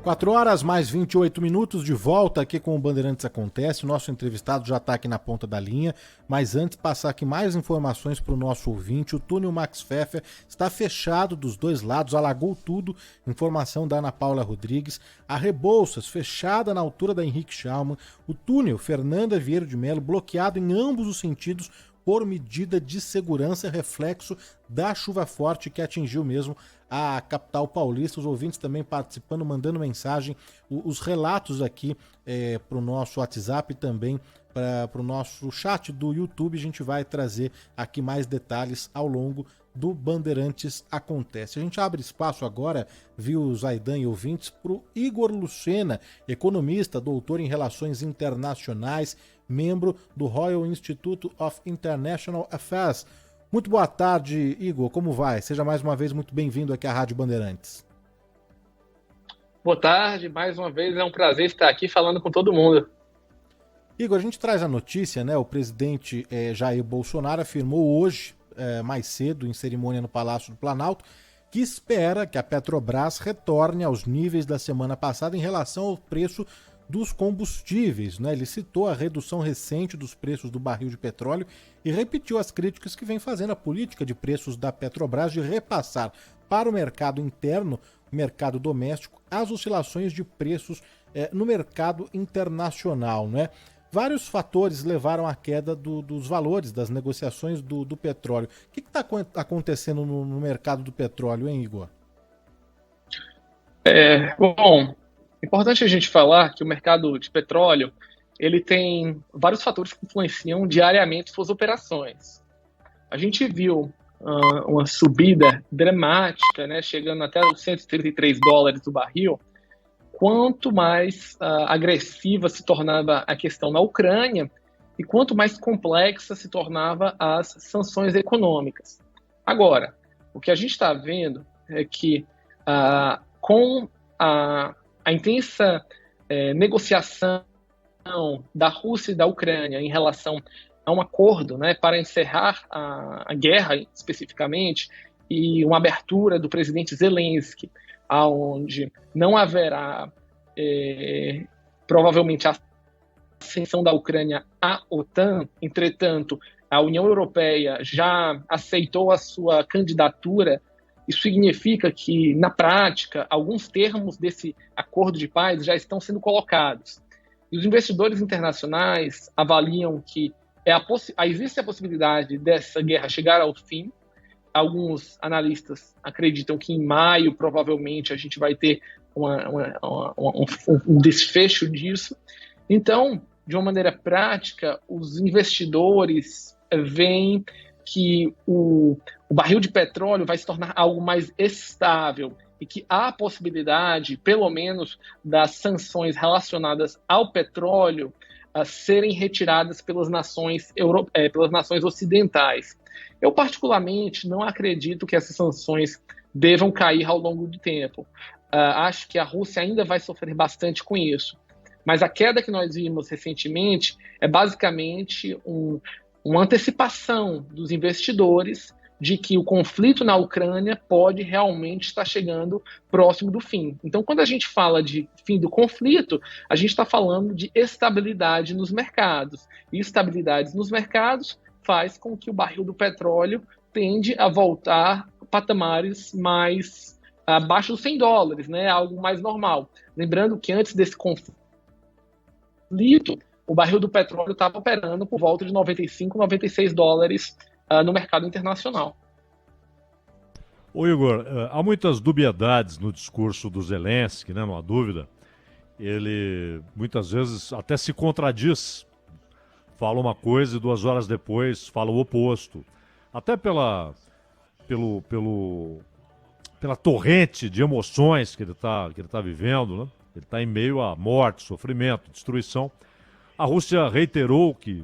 4 horas mais 28 minutos, de volta aqui com o Bandeirantes Acontece. O nosso entrevistado já está aqui na ponta da linha, mas antes passar aqui mais informações para o nosso ouvinte. O túnel Max Pfeffer está fechado dos dois lados, alagou tudo. Informação da Ana Paula Rodrigues. A Rebouças fechada na altura da Henrique Schaumann. O túnel Fernanda Vieira de Melo bloqueado em ambos os sentidos por medida de segurança, reflexo da chuva forte que atingiu mesmo a capital paulista. Os ouvintes também participando, mandando mensagem, os relatos aqui para o nosso WhatsApp e também para o nosso chat do YouTube. A gente vai trazer aqui mais detalhes ao longo do Bandeirantes Acontece. A gente abre espaço agora, viu, Zaidan e ouvintes, para o Igor Lucena, economista, doutor em Relações Internacionais, membro do Royal Institute of International Affairs. Muito boa tarde, Igor. Como vai? Seja mais uma vez muito bem-vindo aqui à Rádio Bandeirantes. Boa tarde, mais uma vez é um prazer estar aqui falando com todo mundo. Igor, a gente traz a notícia, né? O presidente Jair Bolsonaro afirmou hoje, mais cedo, em cerimônia no Palácio do Planalto, que espera que a Petrobras retorne aos níveis da semana passada em relação ao preço dos combustíveis, né? Ele citou a redução recente dos preços do barril de petróleo e repetiu as críticas que vem fazendo a política de preços da Petrobras de repassar para o mercado interno, o mercado doméstico, as oscilações de preços no mercado internacional, né? Vários fatores levaram à queda dos valores das negociações do petróleo. O que está acontecendo no mercado do petróleo, hein, Igor? Bom, é importante a gente falar que o mercado de petróleo ele tem vários fatores que influenciam diariamente suas operações. A gente viu uma subida dramática, né, chegando até os $133 do barril. Quanto mais agressiva se tornava a questão na Ucrânia e quanto mais complexa se tornava as sanções econômicas. Agora, o que a gente está vendo é que com a intensa negociação da Rússia e da Ucrânia em relação a um acordo, né, para encerrar a guerra especificamente, e uma abertura do presidente Zelensky, onde não haverá provavelmente a ascensão da Ucrânia à OTAN. Entretanto, a União Europeia já aceitou a sua candidatura. Isso significa que, na prática, alguns termos desse acordo de paz já estão sendo colocados. E os investidores internacionais avaliam que existe a possibilidade dessa guerra chegar ao fim. Alguns analistas acreditam que em maio, provavelmente, a gente vai ter um desfecho disso. Então, de uma maneira prática, os investidores veem que o barril de petróleo vai se tornar algo mais estável e que há a possibilidade, pelo menos, das sanções relacionadas ao petróleo serem retiradas pelas nações ocidentais. Eu, particularmente, não acredito que essas sanções devam cair ao longo do tempo. Acho que a Rússia ainda vai sofrer bastante com isso. Mas a queda que nós vimos recentemente é basicamente uma antecipação dos investidores de que o conflito na Ucrânia pode realmente estar chegando próximo do fim. Então, quando a gente fala de fim do conflito, a gente está falando de estabilidade nos mercados. E estabilidade nos mercados faz com que o barril do petróleo tende a voltar a patamares mais abaixo dos $100, né? Algo mais normal. Lembrando que antes desse conflito, o barril do petróleo estava operando por volta de $95, $96 no mercado internacional. Ô Igor, há muitas dubiedades no discurso do Zelensky, né? Não há dúvida. Ele muitas vezes até se contradiz. Fala uma coisa e 2 horas depois fala o oposto. Até pela torrente de emoções que ele tá vivendo, né? Ele está em meio a morte, sofrimento, destruição. A Rússia reiterou que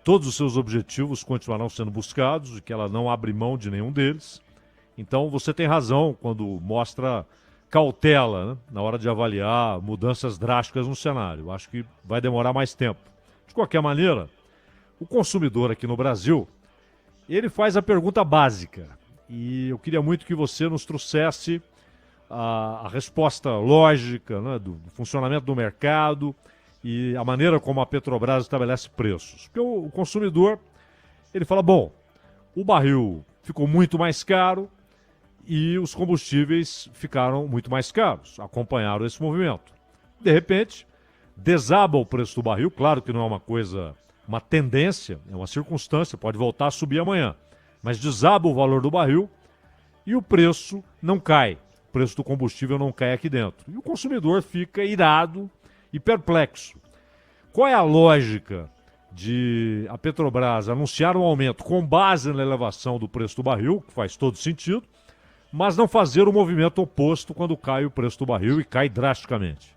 todos os seus objetivos continuarão sendo buscados e que ela não abre mão de nenhum deles. Então você tem razão quando mostra cautela, né, na hora de avaliar mudanças drásticas no cenário. Acho que vai demorar mais tempo. De qualquer maneira, o consumidor aqui no Brasil, ele faz a pergunta básica. E eu queria muito que você nos trouxesse a resposta lógica, né, do funcionamento do mercado e a maneira como a Petrobras estabelece preços. Porque o consumidor, ele fala, bom, o barril ficou muito mais caro e os combustíveis ficaram muito mais caros, acompanharam esse movimento. De repente, desaba o preço do barril, claro que não é uma coisa, uma tendência, é uma circunstância, pode voltar a subir amanhã, mas desaba o valor do barril e o preço não cai, o preço do combustível não cai aqui dentro. E o consumidor fica irado e perplexo. Qual é a lógica de a Petrobras anunciar um aumento com base na elevação do preço do barril, que faz todo sentido, mas não fazer o movimento oposto quando cai o preço do barril e cai drasticamente?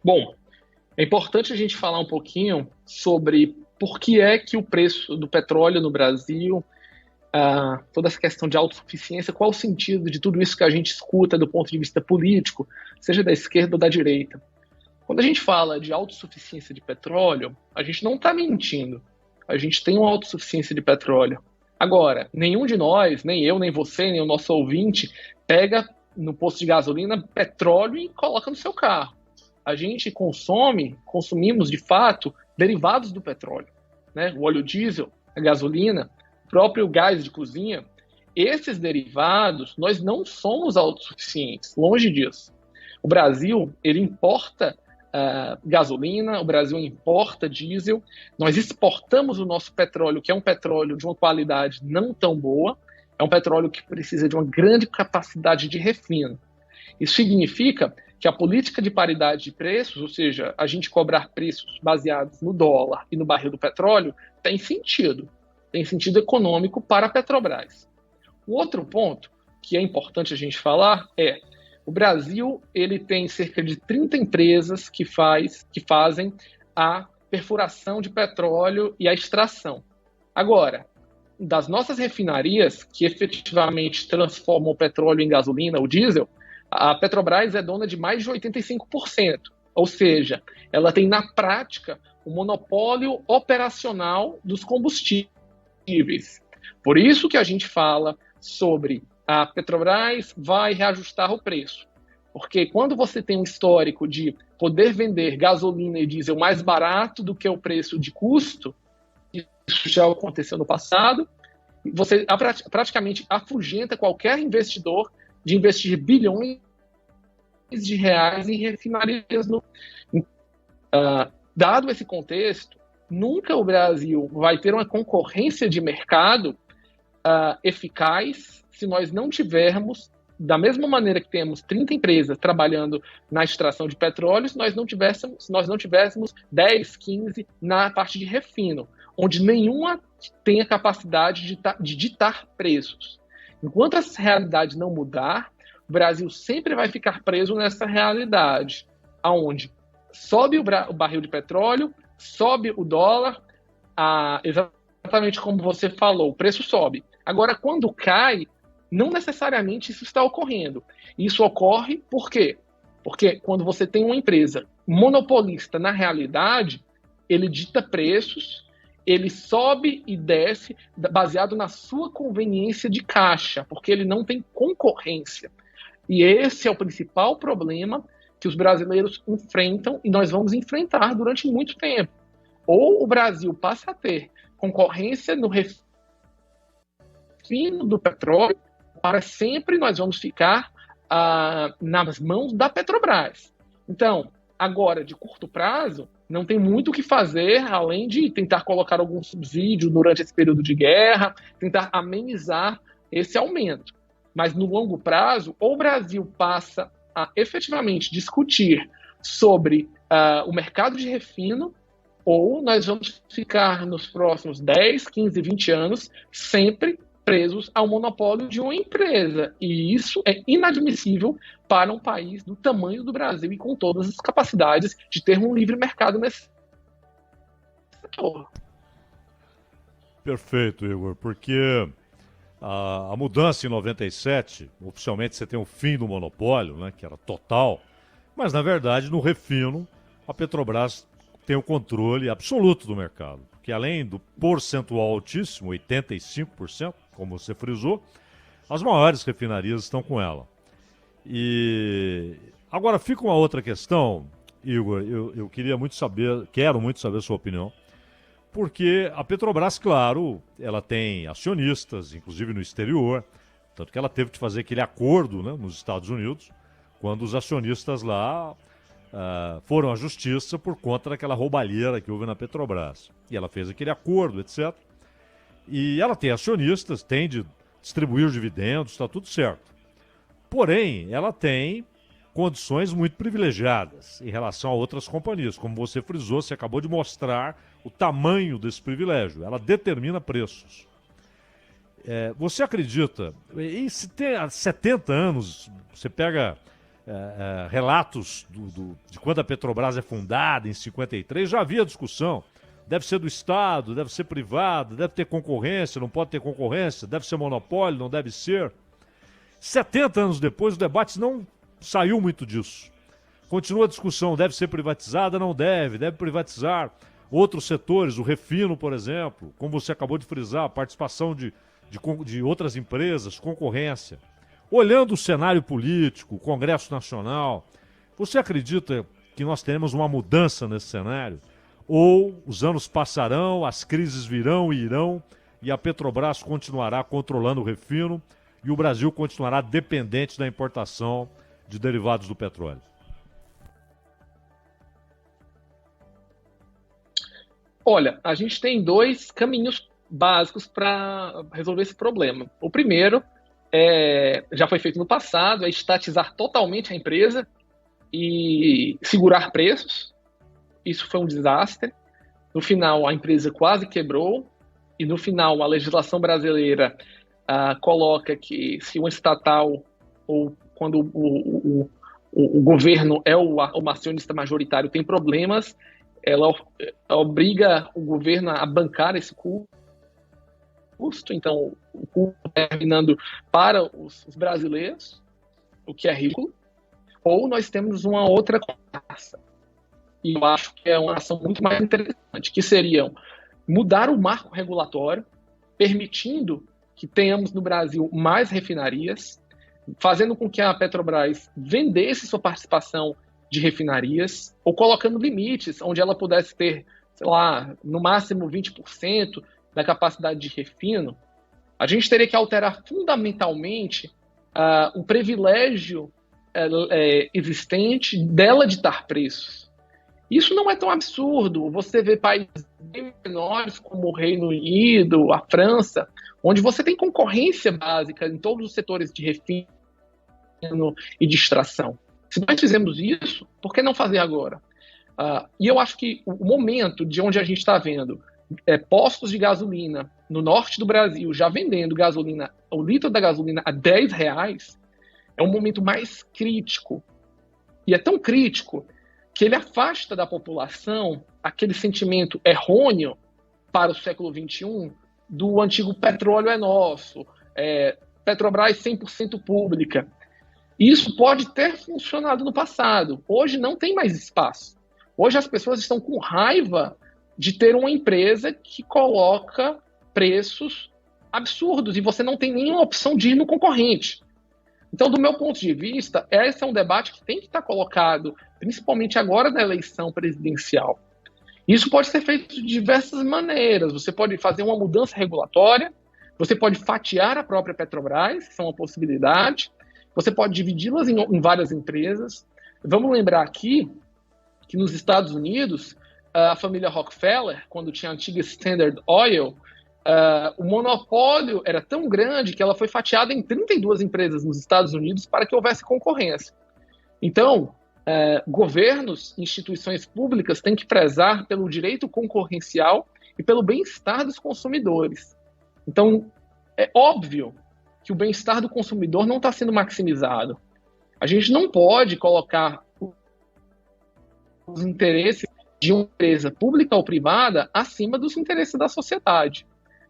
Bom, é importante a gente falar um pouquinho sobre por que é que o preço do petróleo no Brasil, toda essa questão de autossuficiência, qual o sentido de tudo isso que a gente escuta do ponto de vista político, seja da esquerda ou da direita. Quando a gente fala de autossuficiência de petróleo, a gente não está mentindo. A gente tem uma autossuficiência de petróleo. Agora, nenhum de nós, nem eu, nem você, nem o nosso ouvinte, pega no posto de gasolina petróleo e coloca no seu carro. A gente consumimos de fato derivados do petróleo, né? O óleo diesel, a gasolina, o próprio gás de cozinha. Esses derivados, nós não somos autossuficientes, longe disso. O Brasil, ele importa gasolina, o Brasil importa diesel, nós exportamos o nosso petróleo, que é um petróleo de uma qualidade não tão boa, é um petróleo que precisa de uma grande capacidade de refino. Isso significa que a política de paridade de preços, ou seja, a gente cobrar preços baseados no dólar e no barril do petróleo, tem sentido econômico para a Petrobras. O outro ponto que é importante a gente falar é o Brasil, ele tem cerca de 30 empresas que fazem a perfuração de petróleo e a extração. Agora, das nossas refinarias, que efetivamente transformam o petróleo em gasolina ou diesel, a Petrobras é dona de mais de 85%. Ou seja, ela tem na prática o monopólio operacional dos combustíveis. Por isso que a gente fala sobre a Petrobras vai reajustar o preço. Porque quando você tem um histórico de poder vender gasolina e diesel mais barato do que o preço de custo, isso já aconteceu no passado, você praticamente afugenta qualquer investidor de investir bilhões de reais em refinarias. Dado esse contexto, nunca o Brasil vai ter uma concorrência de mercado eficaz se nós não tivermos, da mesma maneira que temos 30 empresas trabalhando na extração de petróleo, se nós não tivéssemos 10, 15 na parte de refino, onde nenhuma tem a capacidade de ditar preços. Enquanto essa realidade não mudar, o Brasil sempre vai ficar preso nessa realidade, onde sobe o barril de petróleo, sobe o dólar, exatamente como você falou, o preço sobe. Agora, quando cai, não necessariamente isso está ocorrendo. Isso ocorre por quê? Porque quando você tem uma empresa monopolista na realidade, ele dita preços, ele sobe e desce baseado na sua conveniência de caixa, porque ele não tem concorrência. E esse é o principal problema que os brasileiros enfrentam e nós vamos enfrentar durante muito tempo. Ou o Brasil passa a ter concorrência no refino do petróleo, para sempre nós vamos ficar nas mãos da Petrobras. Então, agora, de curto prazo, não tem muito o que fazer, além de tentar colocar algum subsídio durante esse período de guerra, tentar amenizar esse aumento. Mas no longo prazo, ou o Brasil passa a efetivamente discutir sobre o mercado de refino, ou nós vamos ficar nos próximos 10, 15, 20 anos sempre presos ao monopólio de uma empresa. E isso é inadmissível para um país do tamanho do Brasil e com todas as capacidades de ter um livre mercado nesse setor. Perfeito, Igor, porque a mudança em 97, oficialmente você tem o fim do monopólio, né, que era total, mas na verdade no refino a Petrobras tem o controle absoluto do mercado, porque além do percentual altíssimo, 85%, como você frisou, as maiores refinarias estão com ela. E agora fica uma outra questão, Igor, eu quero muito saber a sua opinião, porque a Petrobras, claro, ela tem acionistas, inclusive no exterior, tanto que ela teve que fazer aquele acordo, né, nos Estados Unidos, quando os acionistas lá foram à justiça por conta daquela roubalheira que houve na Petrobras. E ela fez aquele acordo, etc. E ela tem acionistas, tem de distribuir os dividendos, está tudo certo. Porém, ela tem condições muito privilegiadas em relação a outras companhias. Como você frisou, você acabou de mostrar o tamanho desse privilégio. Ela determina preços. Você acredita, e se tem há 70 anos, você pega relatos de quando a Petrobras é fundada, em 53, já havia discussão. Deve ser do Estado, deve ser privado, deve ter concorrência, não pode ter concorrência, deve ser monopólio, não deve ser. 70 anos depois, o debate não saiu muito disso. Continua a discussão, deve ser privatizada, não deve privatizar outros setores, o refino, por exemplo, como você acabou de frisar, a participação de outras empresas, concorrência. Olhando o cenário político, o Congresso Nacional, você acredita que nós teremos uma mudança nesse cenário? Ou os anos passarão, as crises virão e irão, e a Petrobras continuará controlando o refino e o Brasil continuará dependente da importação de derivados do petróleo? Olha, a gente tem dois caminhos básicos para resolver esse problema. O primeiro, já foi feito no passado, é estatizar totalmente a empresa e segurar preços. Isso foi um desastre. No final, a empresa quase quebrou. E no final, a legislação brasileira coloca que se um estatal, ou quando o governo é o acionista majoritário, tem problemas, ela obriga o governo a bancar esse custo. Então, o custo é terminando para os brasileiros, o que é ridículo. Ou nós temos uma outra conversa. E eu acho que é uma ação muito mais interessante, que seriam mudar o marco regulatório, permitindo que tenhamos no Brasil mais refinarias, fazendo com que a Petrobras vendesse sua participação de refinarias, ou colocando limites, onde ela pudesse ter, sei lá, no máximo 20% da capacidade de refino. A gente teria que alterar fundamentalmente o privilégio existente dela ditar preços. Isso não é tão absurdo. Você vê países bem menores como o Reino Unido, a França, onde você tem concorrência básica em todos os setores de refino e de extração. Se nós fizemos isso, por que não fazer agora? E eu acho que o momento de onde a gente está vendo postos de gasolina no norte do Brasil já vendendo gasolina, o litro da gasolina a R$10, é um momento mais crítico. E é tão crítico que ele afasta da população aquele sentimento errôneo para o século XXI do antigo petróleo é nosso, Petrobras 100% pública. Isso pode ter funcionado no passado. Hoje não tem mais espaço. Hoje as pessoas estão com raiva de ter uma empresa que coloca preços absurdos e você não tem nenhuma opção de ir no concorrente. Então, do meu ponto de vista, esse é um debate que tem que estar colocado, principalmente agora na eleição presidencial. Isso pode ser feito de diversas maneiras. Você pode fazer uma mudança regulatória, você pode fatiar a própria Petrobras, isso é uma possibilidade, você pode dividi-las em várias empresas. Vamos lembrar aqui que nos Estados Unidos, a família Rockefeller, quando tinha a antiga Standard Oil, o monopólio era tão grande que ela foi fatiada em 32 empresas nos Estados Unidos para que houvesse concorrência. Então, governos, instituições públicas têm que prezar pelo direito concorrencial e pelo bem-estar dos consumidores. Então, é óbvio que o bem-estar do consumidor não está sendo maximizado. A gente não pode colocar os interesses de uma empresa pública ou privada acima dos interesses da sociedade.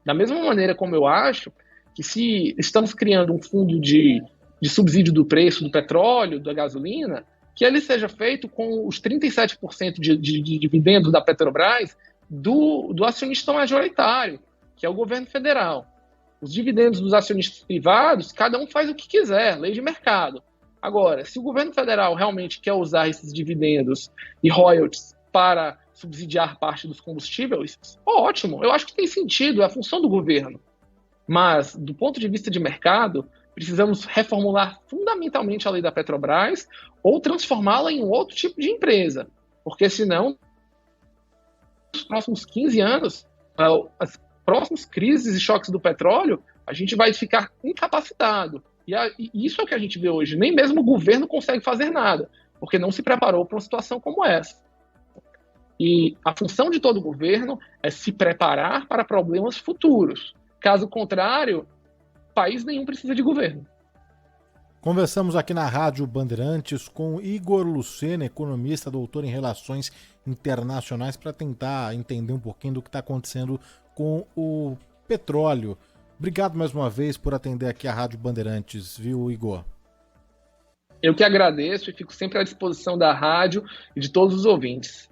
Da mesma maneira como eu acho que se estamos criando um fundo de subsídio do preço do petróleo, da gasolina, que ele seja feito com os 37% de dividendos da Petrobras do acionista majoritário, que é o governo federal. Os dividendos dos acionistas privados, cada um faz o que quiser, lei de mercado. Agora, se o governo federal realmente quer usar esses dividendos e royalties para subsidiar parte dos combustíveis, ótimo, eu acho que tem sentido, é a função do governo. Mas, do ponto de vista de mercado, precisamos reformular fundamentalmente a lei da Petrobras ou transformá-la em um outro tipo de empresa. Porque, senão, nos próximos 15 anos, as próximas crises e choques do petróleo, a gente vai ficar incapacitado. E isso é o que a gente vê hoje. Nem mesmo o governo consegue fazer nada, porque não se preparou para uma situação como essa. E a função de todo governo é se preparar para problemas futuros. Caso contrário, país nenhum precisa de governo. Conversamos aqui na Rádio Bandeirantes com Igor Lucena, economista, doutor em Relações Internacionais, para tentar entender um pouquinho do que está acontecendo com o petróleo. Obrigado mais uma vez por atender aqui a Rádio Bandeirantes, viu, Igor? Eu que agradeço e fico sempre à disposição da rádio e de todos os ouvintes.